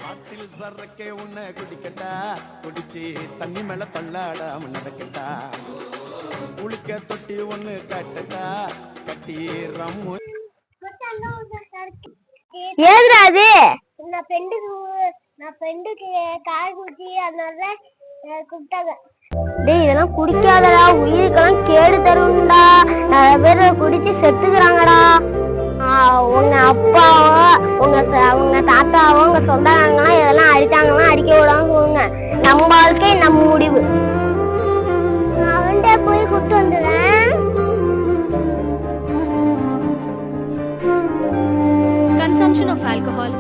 ஆட்டில் சரக்கே உன்னை குடிக்கட்டா, குடிச்சு தண்ணி மேல தள்ளாடாம நடக்கட்டா, குளிக்க தொட்டி ஒண்ணு கட்டட்டா, கட்டி ரம்மு. ஏதுடா அது? நான் ஃப்ரெண்டுக்கு காய் குடிச்சி அதனால கூப்பிட்டாங்க. டேய் இதெல்லாம் குடிக்காதடா, உயிருக்கெல்லாம் கேடு தரும்டா. நிறைய பேர் குடிச்சு செத்துக்கிறாங்கடா. உங்க அப்பாவோ உங்க தாத்தாவோ உங்க சொந்தக்காரங்களாம் இதெல்லாம் அடிச்சாங்கன்னா அடிக்க விடாம போங்க. நம்ம வாழ்க்கை நம்ம முடிவு. அவன்கிட்ட போய் கூப்பிட்டு வந்துடுறேன். Consumption of alcohol